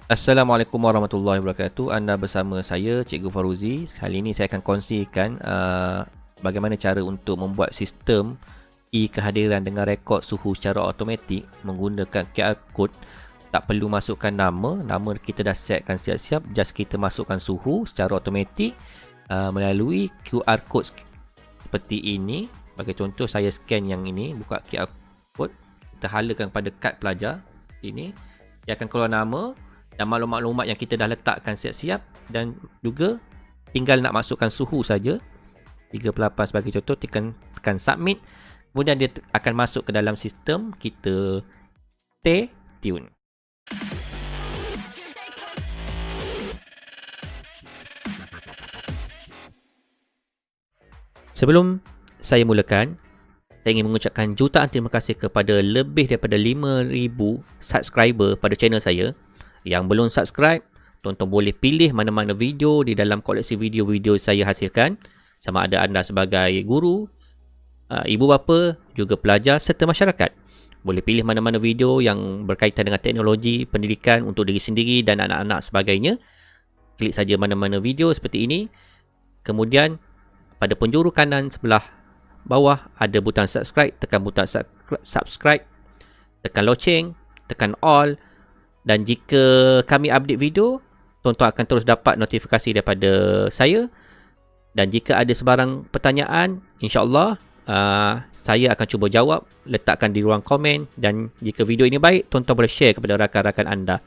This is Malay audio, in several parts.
Assalamualaikum warahmatullahi wabarakatuh. Anda bersama saya, Cikgu Faruzi. Kali ini saya akan kongsikan bagaimana cara untuk membuat sistem e-kehadiran dengan rekod suhu secara automatik menggunakan QR code. Tak perlu masukkan nama kita dah setkan siap-siap. Just kita masukkan suhu secara automatik melalui QR code seperti ini. Bagi contoh, saya scan yang ini, buka QR code. Kita halakan pada kad pelajar. Ini, dia akan keluar nama dan maklumat-maklumat yang kita dah letakkan siap-siap, dan juga tinggal nak masukkan suhu saja, 38 sebagai contoh, tekan submit, kemudian dia akan masuk ke dalam sistem kita. Stay tune. Sebelum saya mulakan, saya ingin mengucapkan jutaan terima kasih kepada lebih daripada 5,000 subscriber pada channel saya. Yang belum subscribe, tonton boleh pilih mana-mana video di dalam koleksi video-video saya hasilkan. Sama ada anda sebagai guru, ibu bapa, juga pelajar serta masyarakat. Boleh pilih mana-mana video yang berkaitan dengan teknologi, pendidikan untuk diri sendiri dan anak-anak sebagainya. Klik saja mana-mana video seperti ini. Kemudian pada penjuru kanan sebelah bawah ada butang subscribe. Tekan butang subscribe, tekan loceng, tekan all. Dan jika kami update video, tuan-tuan akan terus dapat notifikasi daripada saya. Dan jika ada sebarang pertanyaan, insyaAllah saya akan cuba jawab, letakkan di ruang komen. Dan jika video ini baik, tuan-tuan boleh share kepada rakan-rakan anda.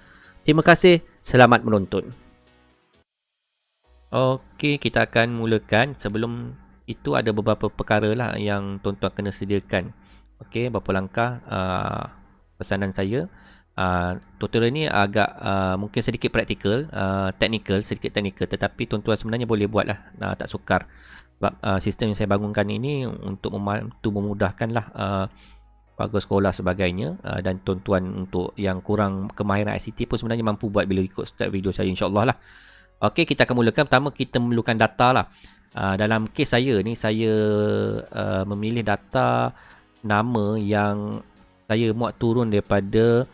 Terima kasih, selamat menonton. Okey, kita akan mulakan. Sebelum itu ada beberapa perkara lah yang tuan-tuan kena sediakan. Okey, beberapa langkah pesanan saya. Tutorial ni agak mungkin sedikit praktikal, sedikit teknikal, tetapi tuan-tuan sebenarnya boleh buat lah, tak sukar. Sebab sistem yang saya bangunkan ini untuk memudahkan lah warga sekolah sebagainya, dan tuan-tuan untuk yang kurang kemahiran ICT pun sebenarnya mampu buat bila ikut start video saya, insyaAllah lah. Okey, kita akan mulakan. Pertama kita memerlukan data lah. Dalam kes saya ni, saya memilih data nama yang saya muat turun daripada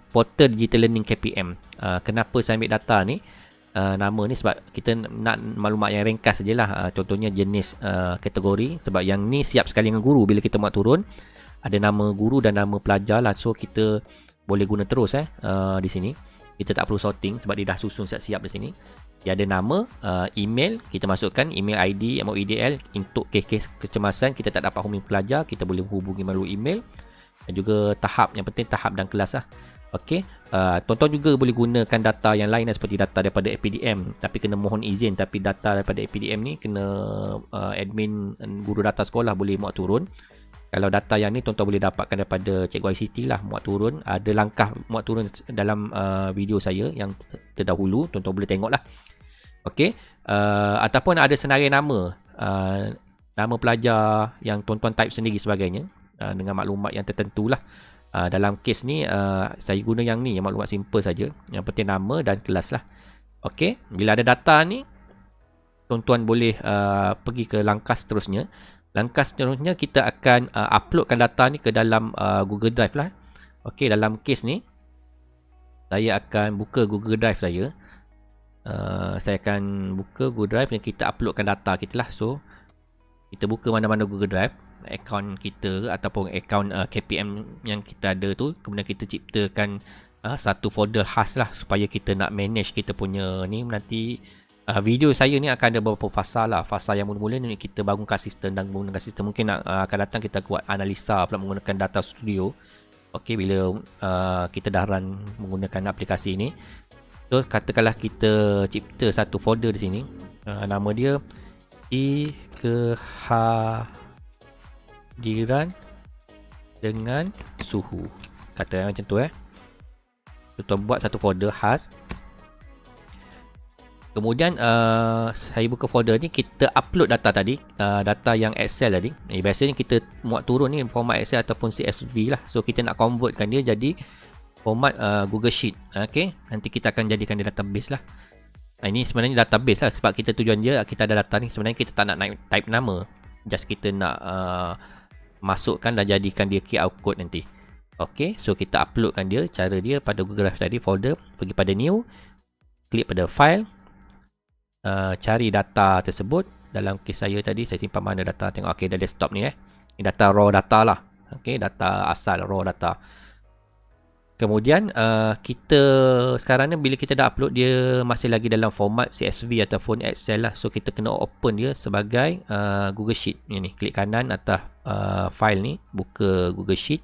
portal Digital Learning KPM. Kenapa saya ambil data ni, nama ni, sebab kita nak maklumat yang ringkas sajalah. Contohnya jenis kategori, sebab yang ni siap sekali dengan guru. Bila kita muat turun, ada nama guru dan nama pelajar lah. So kita boleh guna terus di sini. Kita tak perlu sorting sebab dia dah susun siap-siap di sini. Dia ada nama, email, kita masukkan email ID, MOIDL. Untuk kes-kes kecemasan kita tak dapat hubungi pelajar, kita boleh hubungi melalui email. Dan juga tahap, yang penting tahap dan kelas lah. Okey, tuan-tuan juga boleh gunakan data yang lain seperti data daripada APDM, tapi kena mohon izin. Tapi data daripada APDM ni kena admin guru data sekolah boleh muat turun. Kalau data yang ni tuan-tuan boleh dapatkan daripada Cikgu ICT lah, muat turun. Ada langkah muat turun dalam video saya yang terdahulu, tuan-tuan boleh tengok lah. Okey, ataupun ada senarai nama, nama pelajar yang tuan-tuan type sendiri sebagainya, dengan maklumat yang tertentu lah. Dalam kes ni saya guna yang ni, yang maklumat simple saja. Yang penting nama dan kelas lah. Okey, bila ada data ni, tuan-tuan boleh pergi ke langkah seterusnya. Langkah seterusnya kita akan uploadkan data ni ke dalam Google Drive lah. Okey, dalam kes ni saya akan buka Google Drive saya. Saya akan buka Google Drive dan kita uploadkan data kita lah. So kita buka mana-mana Google Drive, akaun kita ataupun akaun KPM yang kita ada tu. Kemudian kita ciptakan satu folder khas lah, supaya kita nak manage kita punya ni. Nanti video saya ni akan ada beberapa fasa lah. Fasa yang mula-mula ni kita bangunkan sistem, dan menggunakan sistem mungkin akan datang kita buat analisa pula menggunakan data studio. Okey, bila kita dah run menggunakan aplikasi ni, so katakanlah kita cipta satu folder di sini, nama dia kehadiran dengan suhu, kata macam tu. Tuan buat satu folder khas. Kemudian saya buka folder ni, kita upload data tadi, data yang Excel tadi. Biasanya kita muat turun ni format Excel ataupun CSV lah. So kita nak convertkan dia jadi format Google Sheet. Okay, nanti kita akan jadikan dia database lah. Ini sebenarnya database lah, sebab kita tujuan dia kita ada data ni. Sebenarnya kita tak nak type nama, just kita nak masukkan dan jadikan dia QR code nanti. Okey, so kita uploadkan dia. Cara dia pada Google Drive tadi, folder, pergi pada new, klik pada file, cari data tersebut. Dalam kes saya tadi, saya simpan mana data, tengok. Okey, dah desktop ni Ini data raw data lah. Okey, data asal raw data. Kemudian kita sekarang ni bila kita dah upload, dia masih lagi dalam format CSV ataupun Excel lah. So kita kena open dia sebagai Google Sheet. Ni klik kanan atas file ni, buka Google Sheet.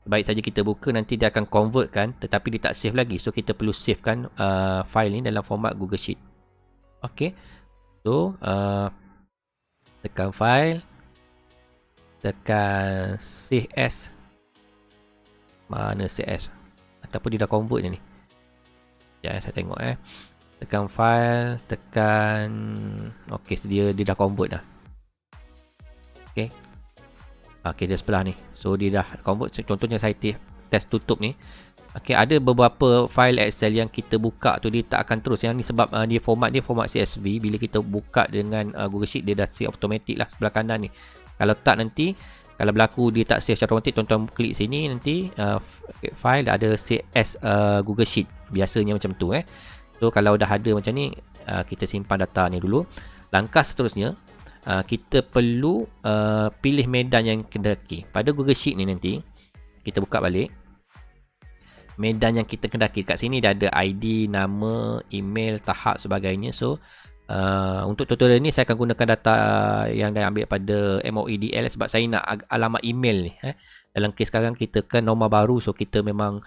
Baik saja kita buka, nanti dia akan convert kan, tetapi dia tak save lagi. So kita perlu save kan file ni dalam format Google Sheet. Okey. So tekan file, tekan save as. Mana CS? Ataupun dia dah convert je ni. Sekejap saya tengok Tekan file, tekan okey, dia dah convert dah. Okey. Okey, dia sebelah ni. So dia dah convert. Contohnya saya test tutup ni. Okey, ada beberapa file Excel yang kita buka tu dia tak akan terus. Yang ni sebab dia format CSV. Bila kita buka dengan Google Sheet, dia dah save automatic lah sebelah kanan ni. Kalau tak nanti, kalau berlaku dia tak save secara automatic, tuan-tuan klik sini nanti file ada save as Google Sheet. Biasanya macam tu So kalau dah ada macam ni, kita simpan data ni dulu. Langkah seterusnya, kita perlu pilih medan yang kendaki. Pada Google Sheet ni nanti kita buka balik. Medan yang kita kendaki kat sini dah ada ID, nama, email, tahap sebagainya. So untuk tutorial ni saya akan gunakan data yang dah ambil pada MOEDL sebab saya nak alamat email ni. Dalam kes sekarang kita kan norma baru, so kita memang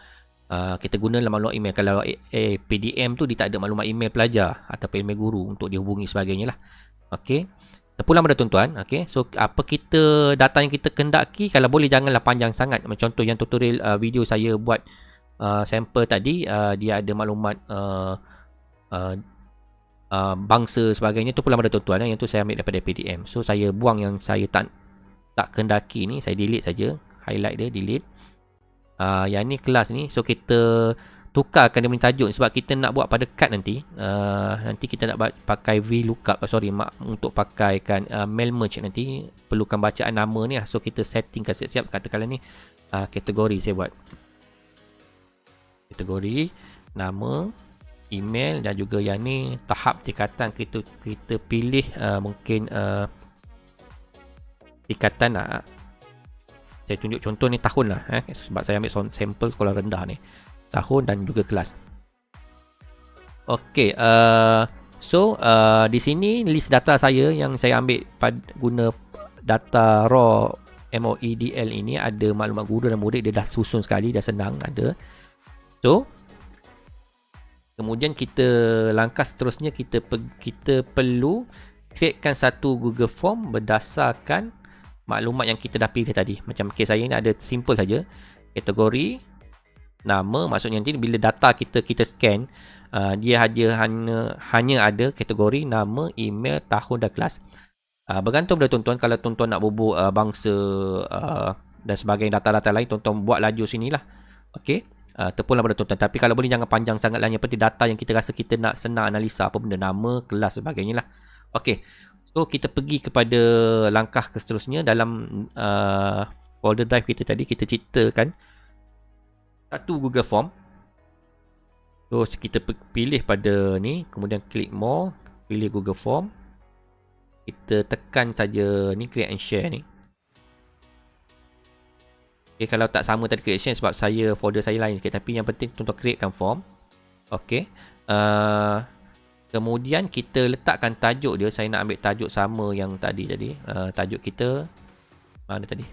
kita guna maklumat email. Kalau PDM tu dia tak ada maklumat email pelajar ataupun email guru untuk dihubungi sebagainya lah. Okey. Terpulang pada tuan-tuan. Okey. So apa data yang kita kendaki, kalau boleh janganlah panjang sangat. Macam contoh yang tutorial video saya buat sampel tadi, dia ada maklumat bangsa sebagainya, tu pula pada tuan-tuan yang tu saya ambil daripada PDM. So saya buang yang saya tak kendaki ni, saya delete saja, highlight dia, delete. Yang ni kelas ni, so kita tukarkan dia punya tajuk sebab kita nak buat pada card nanti. Nanti kita nak pakai VLOOKUP, untuk pakaikan mail merge nanti perlukan bacaan nama ni lah. So kita settingkan siap-siap, katakanlah ni kategori saya buat. Kategori, nama, email, dan juga yang ni tahap tingkatan. Kita pilih mungkin tingkatan lah. Saya tunjuk contoh ni tahun lah sebab saya ambil sampel sekolah rendah ni, tahun dan juga kelas. Okey, so di sini list data saya yang saya ambil guna data raw MOEDL ini. Ada maklumat guru dan murid, dia dah susun sekali, dah senang ada. So kemudian langkah seterusnya kita perlu createkan satu Google Form berdasarkan maklumat yang kita dah pilih tadi. Macam kes saya ni ada simple saja. Kategori, nama, maksudnya nanti bila data kita scan, dia hanya ada kategori, nama, email, tahun dan kelas. Bergantung pada tuan-tuan. Kalau tuan-tuan nak bubuk bangsa dan sebagainya, data-data lain, tuan-tuan buat laju sinilah. Okey. Terpulang pada tuan-tuan. Tapi kalau boleh jangan panjang sangat lah. Yang penting data yang kita rasa kita nak senang analisa, apa benda, nama, kelas sebagainya lah. Okey. So kita pergi kepada langkah seterusnya. Dalam folder drive kita tadi, kita ciptakan satu Google Form. So kita pilih pada ni, kemudian klik more, pilih Google Form. Kita tekan saja ni, create and share ni. Okay, kalau tak sama tadi creation sebab folder saya lain sikit, tapi yang penting tuan-tuan createkan form. Okey. Kemudian kita letakkan tajuk dia. Saya nak ambil tajuk sama yang tadi. Tajuk kita mana tadi?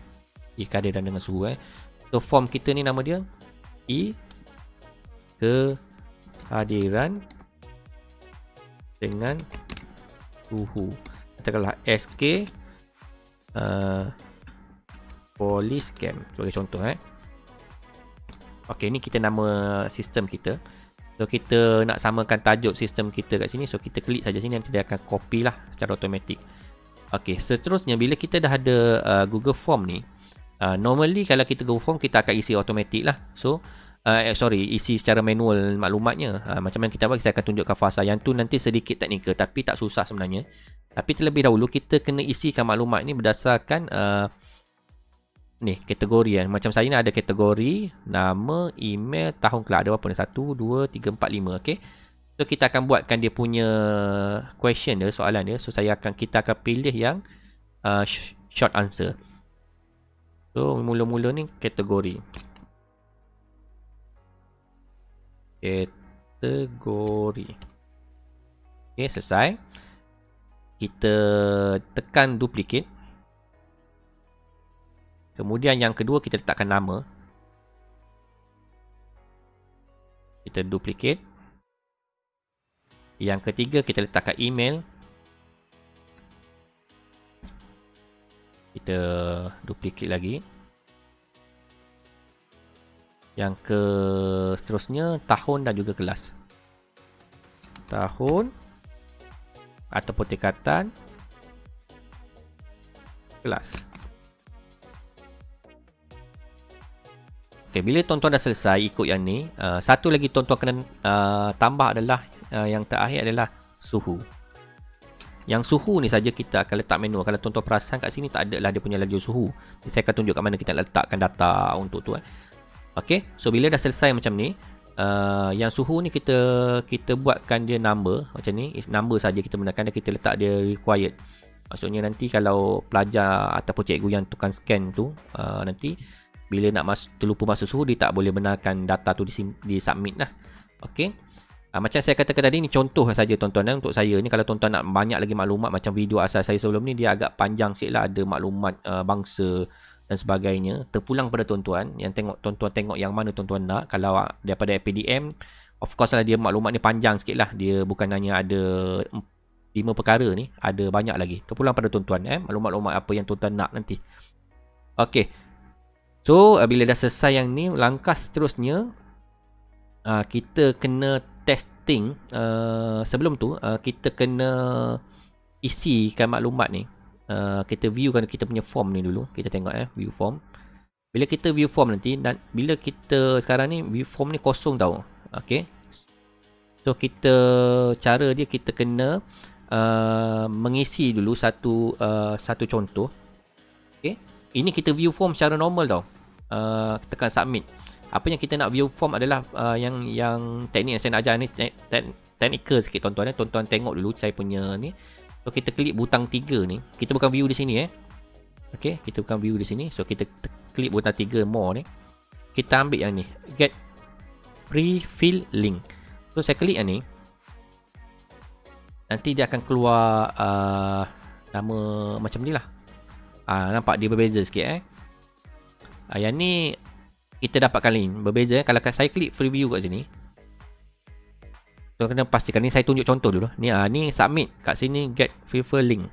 Kehadiran dengan suhu So form kita ni nama dia kehadiran dengan suhu. Katakanlah SK Police Camp sebagai contoh Okey, ni kita nama sistem kita. So kita nak samakan tajuk sistem kita kat sini. So kita klik saja sini, nanti dia akan copy lah secara automatik. Okey, seterusnya bila kita dah ada Google Form ni, normally kalau kita Google Form kita akan isi automatik lah. So isi secara manual maklumatnya. Macam mana kita buat, saya akan tunjukkan fasa. Yang tu nanti sedikit teknikal tapi tak susah sebenarnya. Tapi terlebih dahulu kita kena isikan maklumat ni berdasarkan ni kategori kan. Macam saya ni ada kategori nama, email, tahun kelas. Ada berapa ni? 1, 2, 3, 4, 5. Okay. So kita akan buatkan dia punya question dia, soalan dia. So kita akan pilih yang short answer. So mula-mula ni kategori. Kategori. Okay, selesai. Kita tekan duplicate. Kemudian yang kedua kita letakkan nama. Kita duplicate. Yang ketiga kita letakkan email. Kita duplicate lagi. Yang seterusnya tahun dan juga kelas. Tahun ataupun tingkatan, kelas. Okay, bila tuan-tuan dah selesai ikut yang ni, satu lagi tuan-tuan kena tambah adalah yang terakhir adalah suhu. Yang suhu ni saja kita akan letak manual. Kalau tuan-tuan perasan kat sini tak ada lah dia punya laju suhu. Saya akan tunjuk kat mana kita letakkan data untuk tu. Okay, so bila dah selesai macam ni, yang suhu ni kita buatkan dia number macam ni. Is number saja kita gunakan dan kita letak dia required. Maksudnya nanti kalau pelajar ataupun cikgu yang tukang scan tu nanti bila nak terlupa masuk suhu, dia tak boleh benarkan data tu di submit lah. Okay. Macam saya katakan tadi, ni contoh saja tuan-tuan. Untuk saya ni, kalau tuan-tuan nak banyak lagi maklumat, macam video asal saya sebelum ni, dia agak panjang sikit lah. Ada maklumat bangsa dan sebagainya. Terpulang pada tuan-tuan. Yang tuan-tuan tengok yang mana tuan-tuan nak. Kalau daripada PDM, of course lah dia maklumat ni panjang sikit lah. Dia bukan hanya ada 5 perkara ni. Ada banyak lagi. Terpulang pada tuan-tuan. Maklumat-maklumat apa yang tuan-tuan nak nanti. Okay. So, bila dah selesai yang ni, langkah seterusnya, kita kena testing. Sebelum tu kita kena isikan maklumat ni. Kita viewkan kita punya form ni dulu. Kita tengok view form. Bila kita view form nanti, dan bila kita sekarang ni view form ni kosong tau. Okay. So cara dia kita kena mengisi dulu satu contoh. Okay. Ini kita view form secara normal tau. Tekan submit. Apa yang kita nak view form adalah yang teknik yang saya nak ajar ni technical sikit tuan-tuan. Tuan-tuan tengok dulu saya punya ni. So kita klik butang 3 ni. Kita bukan view di sini Okey, kita bukan view di sini. So kita klik butang 3 more ni. Kita ambil yang ni, get pre-fill link. So saya klik yang ni. Nanti dia akan keluar nama macam ni lah. Nampak dia berbeza sikit yang ni kita dapatkan link berbeza. Kalau saya klik preview kat sini, so kena pastikan ni saya tunjuk contoh dulu. Ni submit kat sini get prefer link.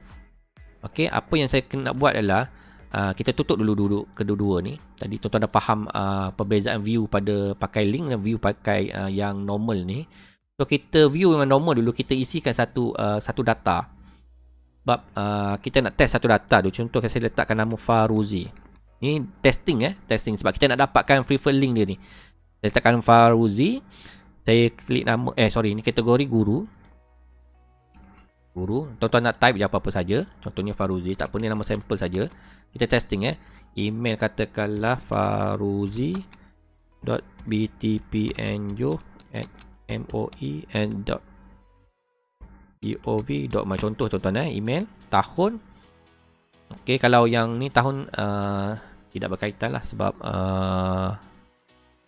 Okey, apa yang saya kena buat adalah kita tutup dulu kedua-dua ni. Tadi tuan-tuan dah faham perbezaan view pada pakai link dan view pakai yang normal ni. So kita view yang normal dulu, kita isikan satu data. Sebab kita nak test satu data tu. Contoh saya letakkan nama Faruzi. Ni testing testing sebab kita nak dapatkan prefer link dia ni. Saya letakkan Faruzi. Saya klik nama ni kategori guru. Tuan-tuan nak type je apa-apa saja. Contohnya Faruzi, tak apa ni nama sampel saja. Kita testing email katakanlah faruzi.btpnjo@moen.gov.my. Contoh tuan-tuan email, tahun. Okey, kalau yang ni tahun tidak berkaitan lah sebab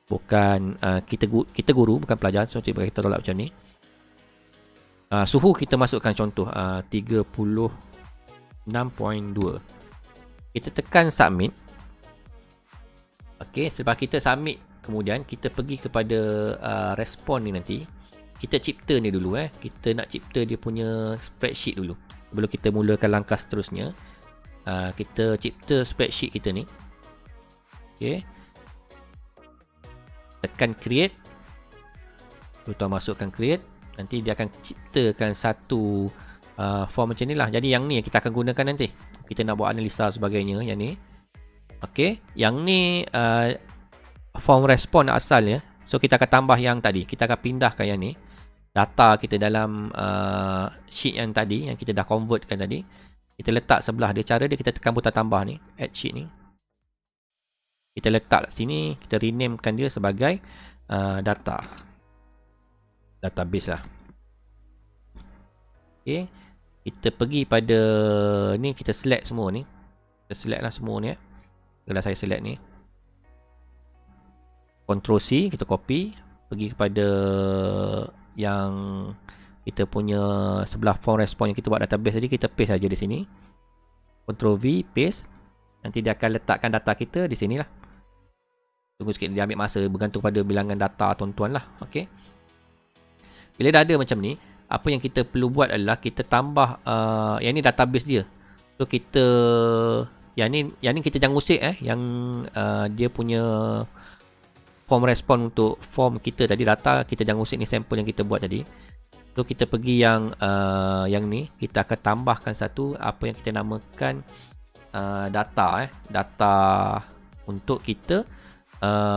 bukan kita guru, bukan pelajar. So kita tolak macam ni. Suhu kita masukkan contoh 36.2. Kita tekan submit. Okey, sebab kita submit, kemudian kita pergi kepada respon ni nanti. Kita cipta ni dulu Kita nak cipta dia punya spreadsheet dulu. Sebelum kita mulakan langkah seterusnya. Kita cipta spreadsheet kita ni. Okay. Tekan create. Tuan masukkan create. Nanti dia akan ciptakan satu form macam ni lah. Jadi yang ni kita akan gunakan nanti. Kita nak buat analisa sebagainya. Yang ni. Okay. Yang ni form respon asalnya. So kita akan tambah yang tadi. Kita akan pindahkan yang ni. Data kita dalam sheet yang tadi. Yang kita dah convertkan tadi. Kita letak sebelah dia. Cara dia kita tekan butang tambah ni. Add sheet ni. Kita letak sini, kita renamekan dia sebagai database lah. Okay. Kita pergi pada ni, kita select semua ni. Kita select lah semua ni. Kalau saya select ni, Ctrl C, kita copy, pergi kepada yang kita punya sebelah form response yang kita buat database tadi, kita paste saja di sini. Ctrl V, paste. Nanti dia akan letakkan data kita di sini lah. Tunggu sikit, dia ambil masa, bergantung pada bilangan data tuan-tuan lah. Okay. Bila dah ada macam ni, apa yang kita perlu buat adalah kita tambah yang ni database dia. So kita yang ni kita jangan usik yang dia punya form response untuk form kita tadi, data kita jangan usik, ni sampel yang kita buat tadi. So kita pergi yang ni, kita akan tambahkan satu apa yang kita namakan data untuk kita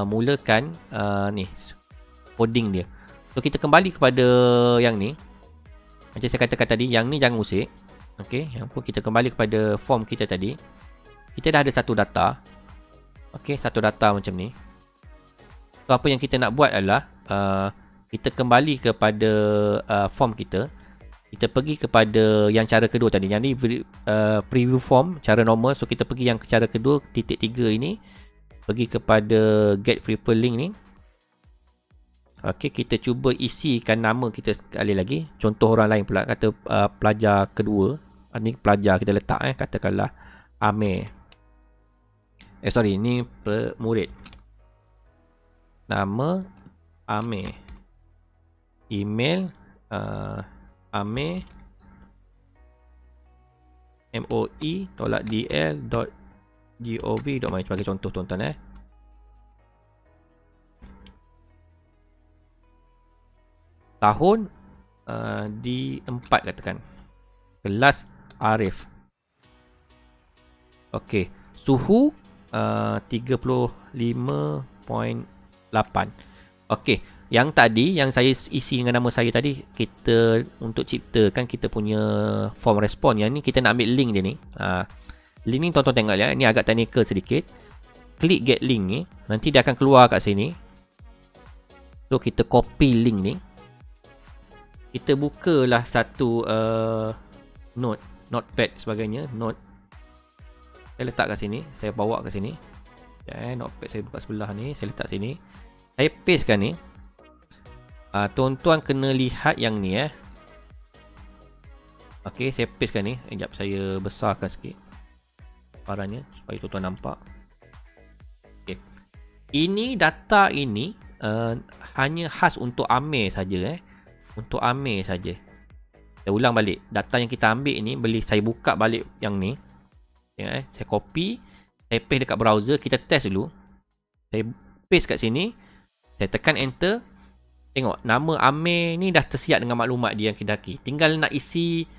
mulakan ni coding dia. So kita kembali kepada yang ni, macam saya katakan tadi, yang ni jangan usik. Okey, yang pun kita kembali kepada form kita tadi. Kita dah ada satu data. Okey, satu data macam ni. So apa yang kita nak buat adalah kita kembali kepada form kita. Kita pergi kepada yang cara kedua tadi. Yang ni preview form, cara normal. So kita pergi yang cara kedua, titik 3 ini. Pergi kepada get prefer link ni. Okey, kita cuba isikan nama kita sekali lagi. Contoh orang lain pula, kata pelajar kedua. Ni pelajar kita letak katakanlah Amir. Sorry, ni murid. Nama Amir. Email Amir moi.dl.gov.my sebagai contoh tuan-tuan tahun di 4 katakan. Kelas Arif. Okey, suhu 35.8. Okey, yang tadi yang saya isi dengan nama saya tadi, kita untuk ciptakan kita punya form respon. Yang ni kita nak ambil link dia ni. Link ni tuan-tuan tengok ya, ni agak technical sedikit. Klik get link ni, nanti dia akan keluar kat sini. So kita copy link ni. Kita bukalah satu notepad sebagainya, saya letak kat sini, saya bawa kat sini. Notepad saya buka sebelah ni, saya letak sini. Saya pastekan ni. Tuan-tuan kena lihat yang ni Okey, saya pastekan ni. Sekejap saya besarkan sikit parannya supaya tuan-tuan nampak. Okey. Ini data ini hanya khas untuk Amir saja Untuk Amir saja. Saya ulang balik. Data yang kita ambil ini, saya buka balik yang ni. Tengok saya copy, saya paste dekat browser, kita test dulu. Saya paste kat sini. Saya tekan enter. Tengok, nama Amir ni dah tersiap dengan maklumat dia yang kita daki. Tinggal nak isi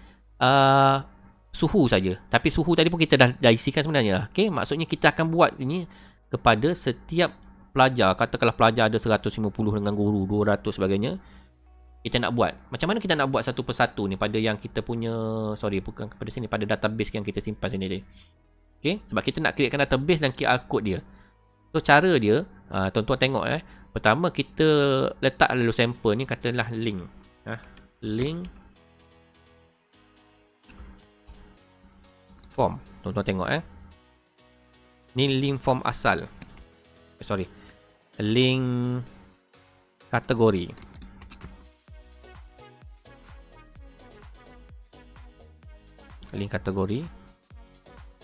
suhu saja. Tapi suhu tadi pun kita dah isikan sebenarnya. Okey, maksudnya kita akan buat ini kepada setiap pelajar. Katakanlah pelajar ada 150 dengan guru 200 sebagainya. Kita nak buat. Macam mana kita nak buat satu persatu ni pada yang kita punya, bukan kepada sini, pada database yang kita simpan sini tadi. Okey, sebab kita nak createkan database dan QR code dia. So cara dia, tuan-tuan tengok pertama kita letak lalu sampel ni, katalah link. Link form. Tuan-tuan tengok ni link form asal. Link kategori. Link kategori.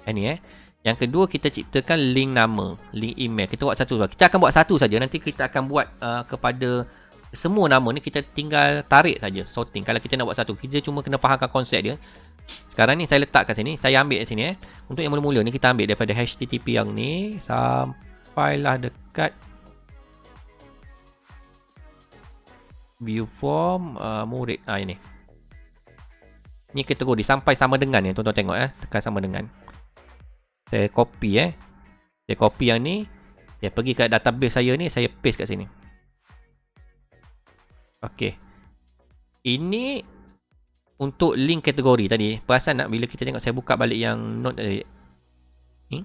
Ini Yang kedua kita ciptakan link nama, link email. Kita buat satu. Kita akan buat satu saja. Nanti kita akan buat kepada semua nama ni kita tinggal tarik saja, sorting. Kalau kita nak buat satu, kita cuma kena fahamkan konsep dia. Sekarang ni saya letak kat sini, saya ambil kat sini Untuk yang mula-mula ni kita ambil daripada HTTP yang ni sampailah dekat view form murid. Ini. Ni kategori sampai sama dengan ni, tuan-tuan tengok tekan sama dengan. Saya copy Saya copy yang ni, saya pergi ke database saya ni, saya paste kat sini. Okey. Ini untuk link kategori tadi. Perasan tak bila kita tengok, saya buka balik yang note tadi. Ni.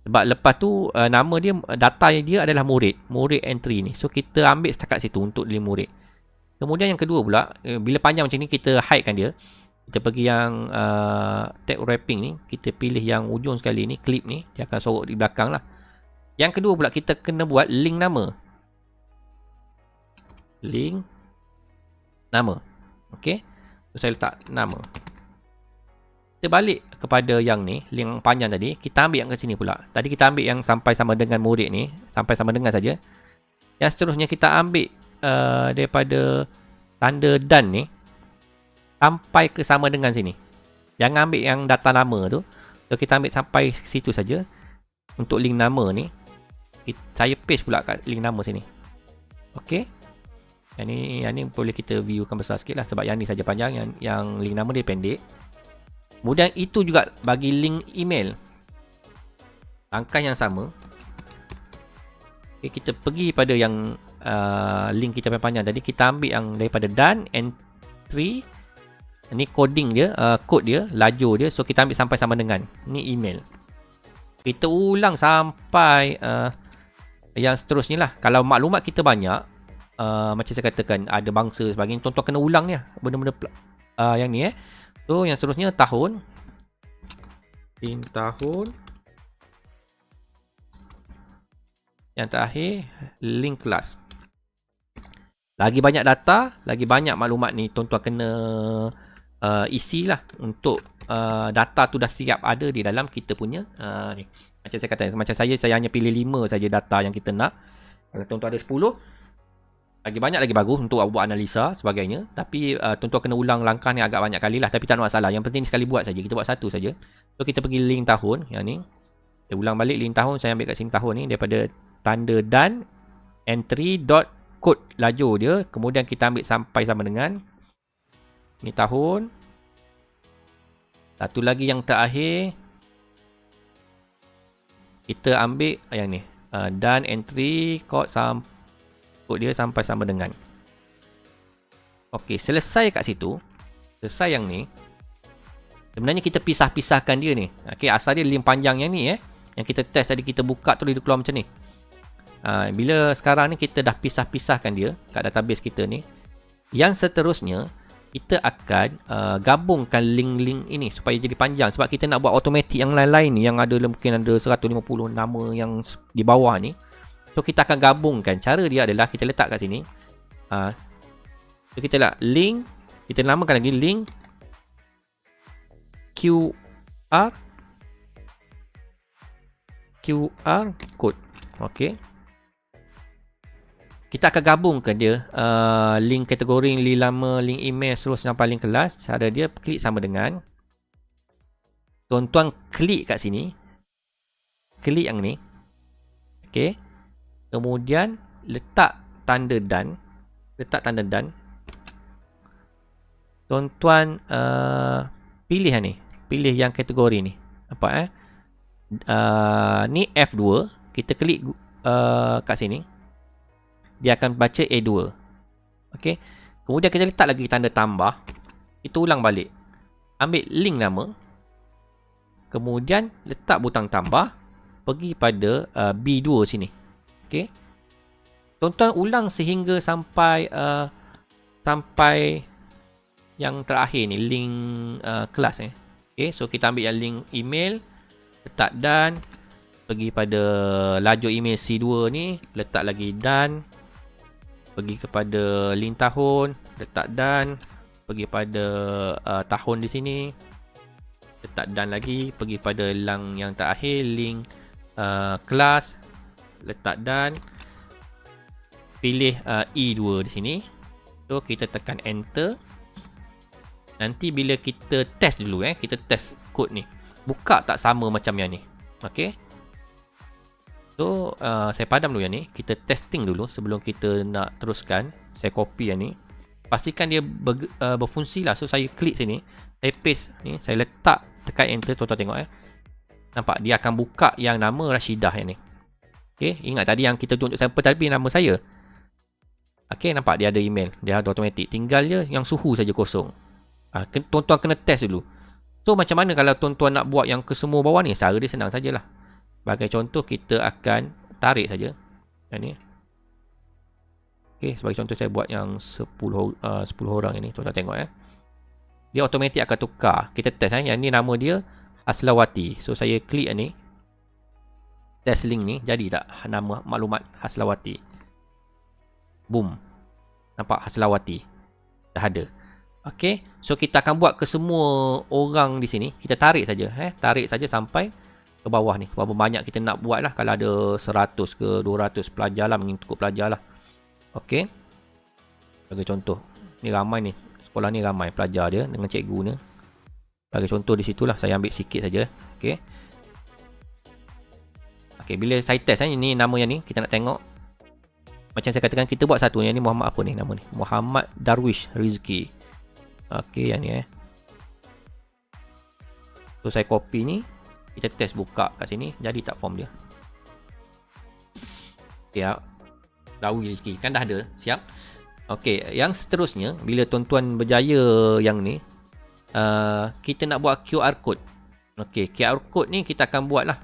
Sebab lepas tu nama dia, data dia adalah murid entry ni. So kita ambil setakat situ untuk link murid. Kemudian yang kedua pula, bila panjang macam ni kita hidekan dia. Kita pergi yang tag wrapping ni, kita pilih yang ujung sekali ni, clip ni, dia akan sorok di belakang lah. Yang kedua pula kita kena buat link nama. Link nama. Okey. So saya letak nama. Kita balik kepada yang ni, link panjang tadi. Kita ambil yang ke sini pula. Tadi kita ambil yang sampai sama dengan murid ni. Sampai sama dengan saja. Yang seterusnya kita ambil daripada tanda done ni. Sampai ke sama dengan sini. Jangan ambil yang data nama tu. So kita ambil sampai situ saja. Untuk link nama ni. Saya paste pula kat link nama sini. Okey. Yang ni boleh kita viewkan besar sikit lah. Sebab yang ni saja panjang. Yang link nama dia pendek. Kemudian itu juga bagi link email. Langkah yang sama. Okay, kita pergi pada yang link kita panjang tadi. Kita ambil yang daripada done, entry. Ni coding dia, code dia, lajur dia. So kita ambil sampai sama dengan. Ni email. Kita ulang sampai yang seterusnya lah. Kalau maklumat kita banyak, macam saya katakan, ada bangsa sebagainya. Tuan-tuan kena ulang ni lah. Benda-benda yang ni So yang seterusnya tahun. Tahun. Yang terakhir link kelas. Lagi banyak data, lagi banyak maklumat ni tuan-tuan kena isi lah. Untuk data tu dah siap ada di dalam kita punya ni. Macam saya kata, macam saya hanya pilih 5 saja data yang kita nak. Kalau tuan-tuan ada 10, lagi banyak lagi bagus untuk buat analisa sebagainya. Tapi tuan-tuan kena ulang langkah ni agak banyak kali lah. Tapi tak ada masalah. Yang penting sekali buat saja. Kita buat satu saja. So kita pergi link tahun. Yang ni. Kita ulang balik link tahun. Saya ambil kat sini tahun ni. Daripada tanda done. Entry dot code lajur dia. Kemudian kita ambil sampai sama dengan. Ni tahun. Satu lagi yang terakhir. Kita ambil yang ni. Done entry code sampai. Dia sampai sama dengan. Okey, selesai kat situ. Selesai yang ni. Sebenarnya kita pisah-pisahkan dia ni. Okey, asal dia link panjang yang ni yang kita test tadi, kita buka tu dia keluar macam ni. Bila sekarang ni kita dah pisah-pisahkan dia kat database kita ni. Yang seterusnya kita akan gabungkan link-link ini supaya jadi panjang. Sebab kita nak buat automatic yang lain-lain ni, yang ada mungkin ada 150 nama yang di bawah ni. So kita akan gabungkan. Cara dia adalah kita letak kat sini. So kita letak link. Kita namakan lagi link QR code. Okey. Kita akan gabungkan dia. Link kategori, link lama, link email, seterusnya sampai link kelas. Cara dia klik sama dengan. Tuan-tuan klik kat sini. Klik yang ni. Okey. Kemudian letak tanda done. Tuan-tuan pilih ni. Pilih yang kategori ni. Nampak ni F2. Kita klik kat sini. Dia akan baca A2. Okey. Kemudian kita letak lagi tanda tambah. Kita ulang balik. Ambil link nama. Kemudian letak butang tambah. Pergi pada B2 sini. Okey. Tuan-tuan ulang sehingga sampai sampai yang terakhir ni, link kelas Okey, so kita ambil yang link email, letak done, pergi pada lajur email C2 ni, letak lagi done, pergi kepada link tahun, letak done, pergi pada tahun di sini, letak done lagi, pergi pada yang terakhir link kelas, letak done, pilih E2 di sini. So kita tekan enter. Nanti bila kita test dulu kita test kod ni, buka tak sama macam yang ni. Okey. So saya padam dulu yang ni. Kita testing dulu sebelum kita nak teruskan. Saya copy yang ni. Pastikan dia berfungsi lah. So saya klik sini, saya paste ni, saya letak, tekan enter. Tuan-tuan tengok nampak dia akan buka yang nama Rashidah yang ni. Okey, ingat tadi yang kita tunjuk sampel tadi nama saya. Okey, nampak dia ada email, dia ada automatic. Tinggal je yang suhu saja kosong. Tuan-tuan kena test dulu. So macam mana kalau tuan-tuan nak buat yang ke semua bawah ni? Cara dia senang sajalah. Sebagai contoh, kita akan tarik saja yang ni. Okey, sebagai contoh saya buat yang 10 orang ini. Tuan-tuan tengok dia automatik akan tukar. Kita test yang ni nama dia Haslawati. So saya klik ni, test link ni, jadi tak nama maklumat Haslawati? Boom. Nampak Haslawati dah ada. Okey, so kita akan buat ke semua orang di sini. Kita tarik saja, tarik saja sampai ke bawah ni. Berapa banyak kita nak buat lah. Kalau ada 100 ke 200 pelajar lah, mengikut pelajar lah. Okey, sebagai contoh, ni ramai ni, sekolah ni ramai pelajar dia dengan cikgu ni. Sebagai contoh di situlah, saya ambil sikit saja. Okey, bila saya test ni nama yang ni, kita nak tengok. Macam saya katakan, kita buat satu. Yang ni Muhammad apa ni nama ni? Muhammad Darwish Rizki. Okey, yang ni so saya copy ni, kita test buka kat sini, jadi tak form dia. Ya, Darwish Rizki kan dah ada, siap. Okey, yang seterusnya, bila tuan-tuan berjaya yang ni, kita nak buat QR code. Okey, QR code ni kita akan buat lah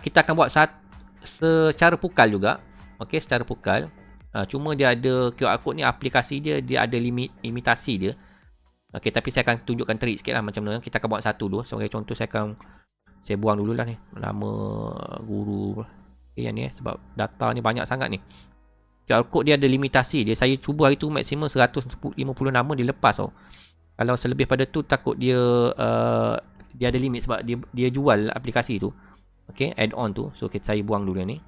kita akan buat secara pukal juga. Okey, secara pukal. Cuma dia ada QR code ni, aplikasi dia ada limitasi dia. Okey, tapi saya akan tunjukkan trik sikit lah macam mana. Kita akan buat satu dulu. Sebagai contoh, saya buang dulu lah ni nama guru. Okay, yang ni sebab data ni banyak sangat ni. QR code dia ada limitasi dia. Saya cuba hari tu maksimum 150 nama dia lepas tau. Kalau selebih pada tu takut dia ada limit sebab dia jual aplikasi tu. Okey, add-on tu. So saya buang dulu ni.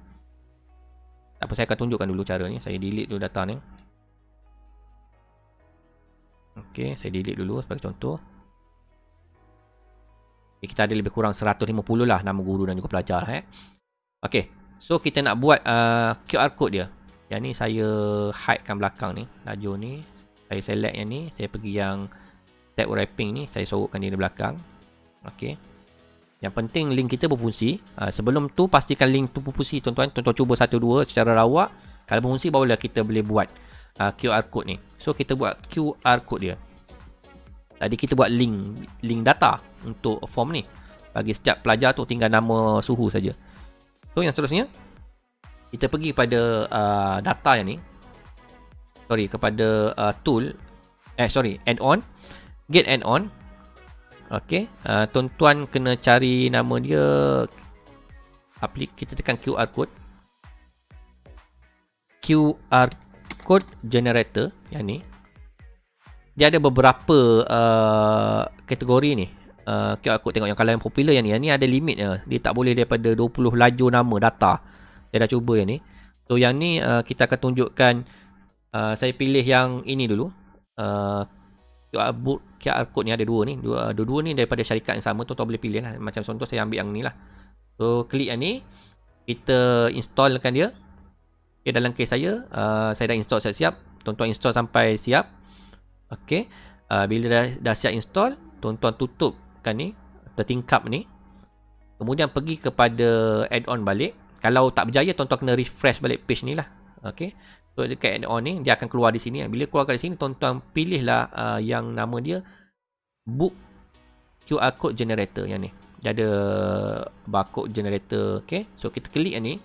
Tak apa, saya akan tunjukkan dulu cara ni. Saya delete dulu data ni. Okey, saya delete dulu sebagai contoh. Okay, kita ada lebih kurang 150 lah nama guru dan juga pelajar. Okey, so kita nak buat QR code dia. Yang ni saya hide kan belakang ni. Laju ni. Saya select yang ni. Saya pergi yang tab wrapping ni. Saya sorokkan dia di belakang. Okey. Yang penting link kita berfungsi. Sebelum tu pastikan link tu berfungsi tuan-tuan. Tuan-tuan cuba 1-2 secara rawak. Kalau berfungsi barulah kita boleh buat QR code ni. So kita buat QR code dia. Tadi kita buat link data untuk form ni. Bagi setiap pelajar tu tinggal nama suhu saja. So yang seterusnya, kita pergi pada data yang ni. Kepada tool. Add-on. Get add-on. Okey, tuan-tuan kena cari nama dia. Kita tekan QR code. QR code generator yang ni. Dia ada beberapa kategori ni. QR code tengok yang kalau yang popular yang ni ada limit dia tak boleh daripada 20 laju nama data. Saya dah cuba yang ni. So yang ni kita akan tunjukkan, saya pilih yang ini dulu. QR code ni ada dua ni. Dua-dua ni daripada syarikat yang sama. Tuan-tuan boleh pilih lah. Macam contoh saya ambil yang ni lah. So klik yang ni. Kita installkan dia. Okay, dalam case saya dah install siap-siap. Tuan-tuan install sampai siap. Okay. Bila dah siap install, tuan-tuan tutupkan ni. Tertingkap ni. Kemudian pergi kepada add-on balik. Kalau tak berjaya, tuan-tuan kena refresh balik page ni lah. Okay. So dekat add-on ni, dia akan keluar di sini. Bila keluar dari sini, tuan-tuan pilihlah yang nama dia Book QR Code Generator yang ni. Dia ada barcode generator. Okay. So kita klik yang ni.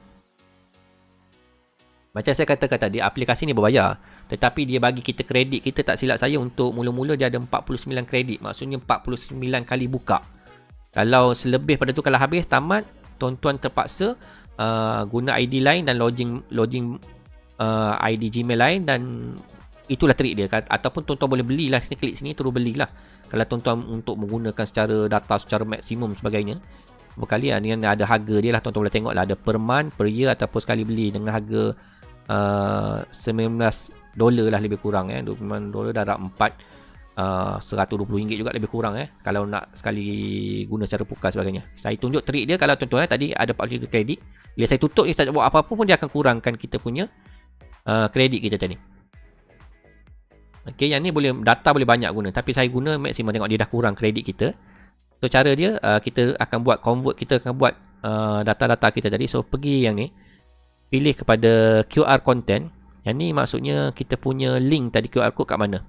Macam saya katakan tadi, aplikasi ni berbayar. Tetapi dia bagi kita kredit. Kita tak silap saya, untuk mula-mula dia ada 49 kredit. Maksudnya 49 kali buka. Kalau selebih pada tu, kalau habis, tamat, tuan-tuan terpaksa guna ID lain dan login ID Gmail lain, dan itulah trik dia. Ataupun tuan-tuan boleh belilah, sini klik sini terus belilah. Kalau tuan-tuan untuk menggunakan secara data secara maksimum sebagainya, berkali ni ada harga dia lah. Tuan-tuan boleh tengok lah, ada per month, per year ataupun sekali beli dengan harga $19 lah lebih kurang. $29 darab 4, RM120 juga lebih kurang kalau nak sekali guna secara pukal sebagainya. Saya tunjuk trik dia. Kalau tuan-tuan tadi ada 40 kredit, bila saya tutup ni, saya buat apa-apa pun dia akan kurangkan kita punya kredit kita tadi. Okey, yang ni boleh data boleh banyak guna, tapi saya guna maksimum. Tengok dia dah kurang kredit kita. So cara dia, kita akan buat convert, kita akan buat data-data kita tadi. So pergi yang ni, pilih kepada QR content. Yang ni maksudnya kita punya link tadi, QR code kat mana.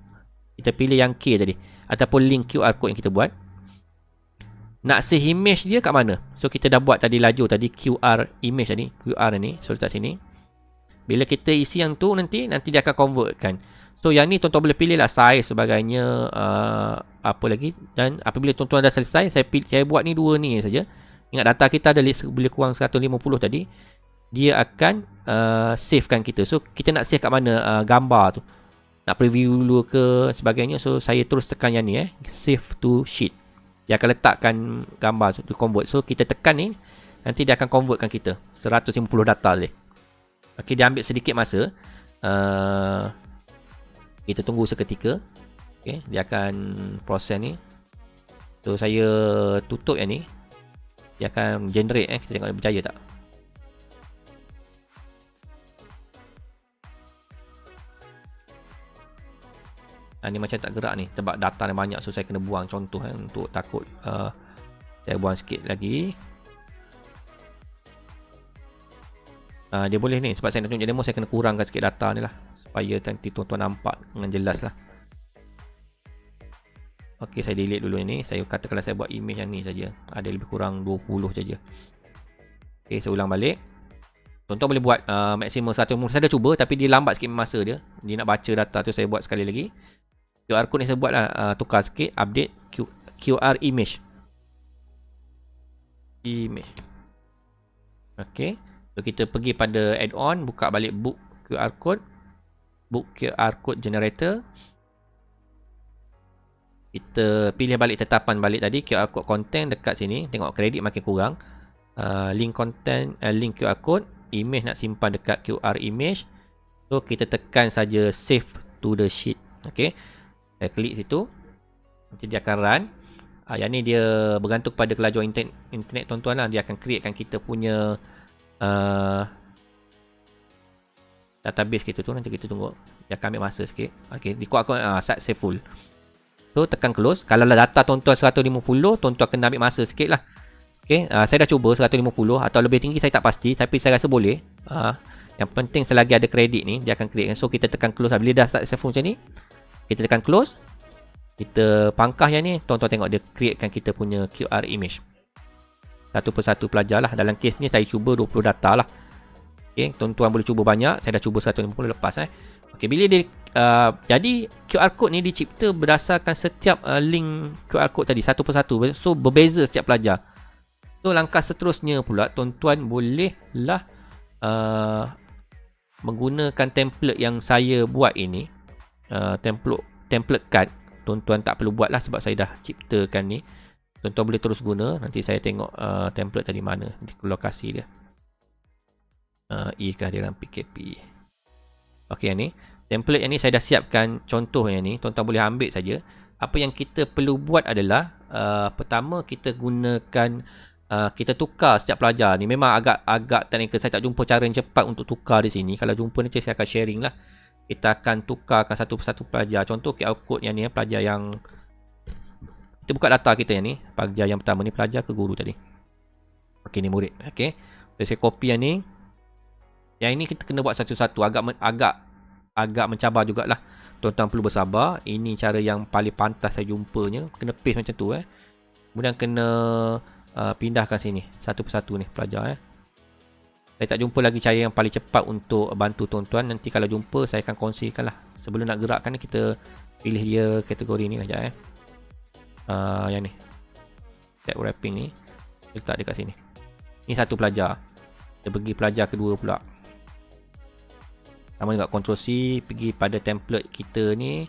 Kita pilih yang K tadi, ataupun link QR code yang kita buat. Nak save image dia kat mana? So kita dah buat tadi laju tadi QR image tadi, QR ni. So letak sini. Bila kita isi yang tu nanti dia akan convertkan. So yang ni tuan-tuan boleh pilih lah size sebagainya, apa lagi. Dan apabila tuan-tuan dah selesai, saya buat ni dua ni saja. Ingat data kita ada boleh kurang 150 tadi. Dia akan savekan kita. So kita nak save kat mana gambar tu. Nak preview dulu ke sebagainya. So saya terus tekan yang ni save to sheet. Dia akan letakkan gambar tu convert. So kita tekan ni, nanti dia akan convertkan kita 150 data dia. Okey, dia ambil sedikit masa. Kita tunggu seketika. Okey, dia akan proses ni. So saya tutup yang ni. Dia akan generate kita tengok dia berjaya tak. Ni macam tak gerak ni sebab data ni banyak, so saya kena buang contoh untuk takut. Saya buang sikit lagi. Dia boleh ni sebab saya nak tunjuk demo, saya kena kurangkan sikit data ni lah supaya nanti tuan-tuan nampak dengan jelas lah. Ok, saya delete dulu ni. Saya katakanlah saya buat image yang ni saja, ada lebih kurang 20 saja. Ok, saya ulang balik. Tuan-tuan boleh buat maksimum 150. Saya dah cuba tapi dia lambat sikit masa dia. Dia nak baca data tu, saya buat sekali lagi. QR code ni saya buat lah, tukar sikit, update QR image. Ok, so kita pergi pada add-on, buka balik book QR code generator. Kita pilih balik tetapan balik tadi QR code content dekat sini. Tengok kredit makin kurang. Link content, link QR code, image nak simpan dekat QR image. So kita tekan saja save to the sheet. Ok, saya klik situ, nanti dia akan run. Yang ni dia bergantung pada kelajuan internet tuan-tuan lah. Dia akan createkan kita punya database kita tu. Nanti kita tunggu, dia akan ambil masa sikit. Ok, dikuat-kuat set save full. So tekan close. Kalau lah data tuan-tuan 150, tuan-tuan kena ambil masa sikit lah. Ok, saya dah cuba 150 atau lebih tinggi saya tak pasti, tapi saya rasa boleh. Yang penting selagi ada kredit ni, dia akan create. So kita tekan close lah. Bila dah start save full macam ni, kita tekan close. Kita pangkah yang ni, tuan-tuan tengok dia createkan kita punya QR image. Satu persatu pelajar lah. Dalam kes ni saya cuba 20 data lah. Okay, tuan-tuan boleh cuba banyak. Saya dah cuba 150 lepas Okay, bila dia jadi QR code ni dicipta berdasarkan setiap link QR code tadi satu persatu. So berbeza setiap pelajar. So langkah seterusnya pula, tuan-tuan bolehlah menggunakan template yang saya buat ini. Template card tuan-tuan tak perlu buat lah sebab saya dah ciptakan ni. Tuan-tuan boleh terus guna. Nanti saya tengok template tadi mana di lokasi dia. Kah dia dalam PKP. Ok, yang ni template yang ni saya dah siapkan contoh yang ni. Tuan-tuan boleh ambil saja. Apa yang kita perlu buat adalah pertama kita gunakan kita tukar setiap pelajar ni. Memang agak teknikal, saya tak jumpa cara yang cepat untuk tukar di sini. Kalau jumpa nanti saya akan sharing lah. Kita akan tukarkan satu persatu pelajar. Contoh QR code yang ni, pelajar yang kita buka data kita yang ni. Pelajar yang pertama ni pelajar ke guru tadi. Ok, ni murid. Ok, so, saya copy yang ni. Yang ini kita kena buat satu-satu. Agak mencabar jugalah. Tuan-tuan perlu bersabar. Ini cara yang paling pantas saya jumpanya. Kena paste macam tu Kemudian kena pindahkan sini satu persatu ni pelajar Saya tak jumpa lagi cara yang paling cepat untuk bantu tuan-tuan. Nanti kalau jumpa saya akan kongsikan lah. Sebelum nak gerakkan kita pilih dia kategori ni lah sekejap yang ni tag wrapping ni letak dekat sini. Ni satu pelajar. Kita pergi pelajar kedua pula. Sama juga Ctrl C, pergi pada template kita ni.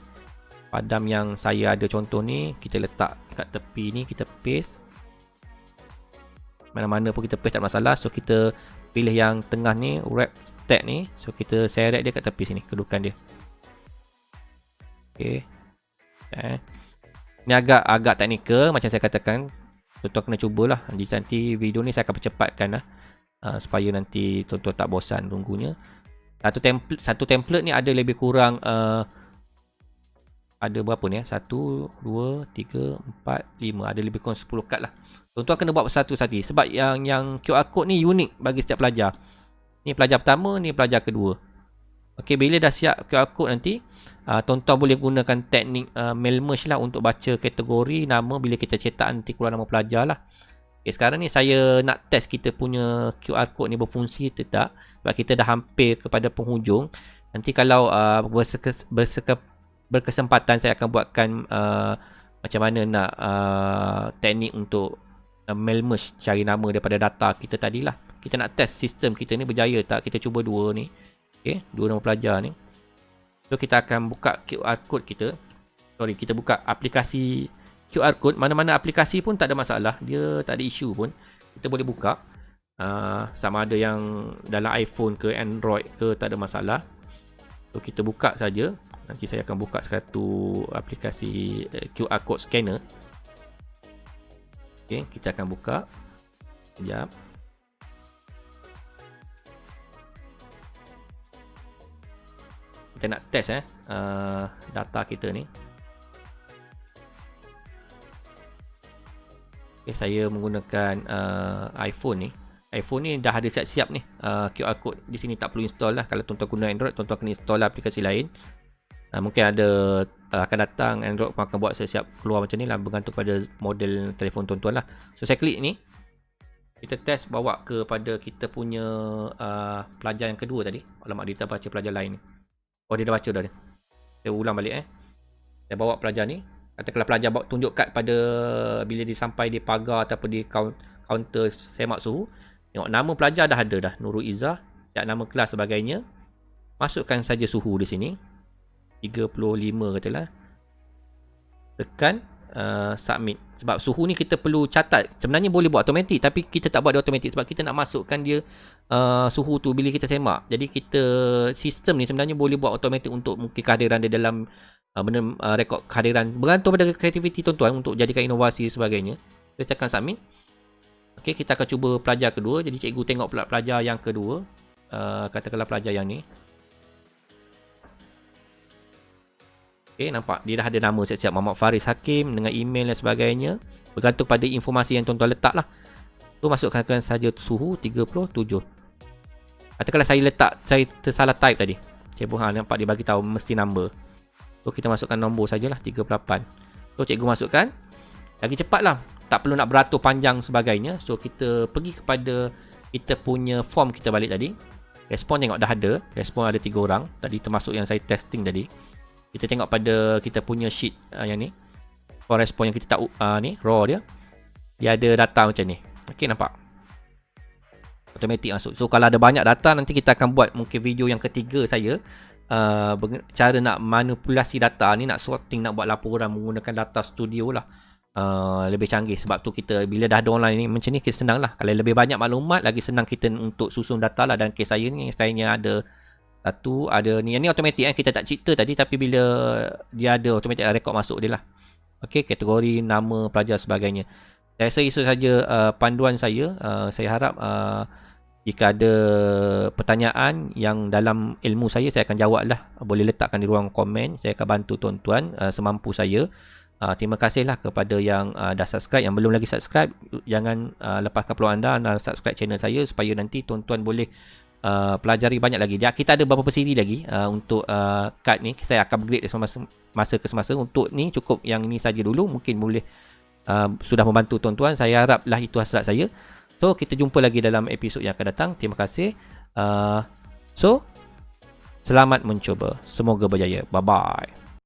Padam yang saya ada contoh ni, kita letak dekat tepi ni, kita paste. Mana-mana pun kita paste tak masalah. So kita pilih yang tengah ni, wrap tag ni. So kita seret dia kat tepi sini, kedudukan dia. Okay. Ni agak teknikal macam saya katakan. Tuan-tuan kena cubalah. Nanti video ni saya akan percepatkan lah. Supaya nanti tuan-tuan tak bosan tunggunya. Satu template ni ada lebih kurang ada berapa ni 1, 2, 3, 4, 5. Ada lebih kurang 10 kad lah. Tuan-tuan kena buat satu-satu. Sebab yang QR code ni unik bagi setiap pelajar. Ni pelajar pertama, ni pelajar kedua. Ok, bila dah siap QR code nanti, tuan-tuan boleh gunakan teknik mail merge lah untuk baca kategori nama. Bila kita cetak nanti keluar nama pelajar lah. Okay, sekarang ni saya nak test kita punya QR code ni berfungsi ke tak. Sebab kita dah hampir kepada penghujung. Nanti kalau berkesempatan saya akan buatkan macam mana nak teknik untuk mail merge, cari nama daripada data kita tadi lah. Kita nak test sistem kita ni berjaya tak. Kita cuba dua ni. Okay, dua nama pelajar ni. So kita akan buka QR code kita. Sorry, kita buka aplikasi QR code. Mana-mana aplikasi pun tak ada masalah. Dia tak ada isu pun. Kita boleh buka. Sama ada yang dalam iPhone ke Android ke, tak ada masalah. So kita buka saja. Nanti saya akan buka satu aplikasi QR code scanner. Okay, kita akan buka. Sekejap. Kita nak test data kita ni. Okay, saya menggunakan iPhone ni. iPhone ni dah ada siap-siap ni. QR code di sini tak perlu install lah. Kalau tuan-tuan guna Android, tuan-tuan kena install lah aplikasi lain. Mungkin ada akan datang Android pun akan buat siap-siap keluar macam ni lah. Bergantung pada model telefon tuan-tuan lah. So saya klik ni. Kita test bawa kepada kita punya pelajar yang kedua tadi. Alamak, dia tak baca pelajar lain ni. Oh, dia dah baca dah ni. Saya ulang balik Saya bawa pelajar ni. Katakanlah pelajar tunjuk kad pada bila dia sampai di pagar ataupun di kaunter semak suhu. Tengok nama pelajar dah ada dah. Nurul Izzah. Siap nama kelas sebagainya. Masukkan saja suhu di sini. 35 katalah. Tekan submit. Sebab suhu ni kita perlu catat. Sebenarnya boleh buat automatik, tapi kita tak buat dia automatik sebab kita nak masukkan dia suhu tu bila kita semak. Jadi kita sistem ni sebenarnya boleh buat automatik untuk mungkin kehadiran dia dalam rekod kehadiran. Bergantung pada kreativiti tuan-tuan untuk jadikan inovasi sebagainya. Kita tekan submit. Okey, kita akan cuba pelajar kedua. Jadi cikgu tengok pula pelajar yang kedua. Katakanlah pelajar yang ni. Okey, nampak dia dah ada nama siap-siap, Muhammad Faris Hakim dengan email dan sebagainya. Bergantung pada informasi yang tuan-tuan letak lah. So masukkan saja suhu 37. Katakanlah saya tersalah type tadi. Cikgu nampak dia bagi tahu mesti number. So kita masukkan nombor sajalah 38. So cikgu masukkan. Lagi cepatlah. Tak perlu nak beratur panjang sebagainya. So kita pergi kepada kita punya form kita balik tadi. Respon tengok dah ada. Respon ada 3 orang. Tadi termasuk yang saya testing tadi. Kita tengok pada kita punya sheet yang ni. Respon yang kita tak ni raw dia. Dia ada data macam ni. Okey, nampak. Automatik masuk. So kalau ada banyak data, nanti kita akan buat mungkin video yang ketiga saya. Cara nak manipulasi data ni, nak sorting, nak buat laporan menggunakan data studio lah. Lebih canggih. Sebab tu kita bila dah ada online ni macam ni, kita senang lah. Kalau lebih banyak maklumat, lagi senang kita untuk susun data lah. Dan kes saya ni, saya ada satu, ada ni. Yang ni automatik kita tak cipta tadi, tapi bila dia ada automatik rekod masuk dia lah. Okey, kategori, nama pelajar sebagainya. Saya rasa itu saja panduan saya. Saya harap jika ada pertanyaan yang dalam ilmu saya akan jawab lah. Boleh letakkan di ruang komen. Saya akan bantu tuan-tuan semampu saya. Terima kasihlah kepada yang dah subscribe. Yang belum lagi subscribe, jangan lepaskan peluang anda subscribe channel saya supaya nanti tuan-tuan boleh pelajari banyak lagi. Kita ada beberapa siri lagi untuk kad ni. Saya akan upgrade masa ke semasa. Untuk ni cukup yang ni saja dulu. Mungkin boleh sudah membantu tuan-tuan. Saya haraplah itu hasrat saya. So kita jumpa lagi dalam episod yang akan datang. Terima kasih. So selamat mencuba. Semoga berjaya. Bye bye.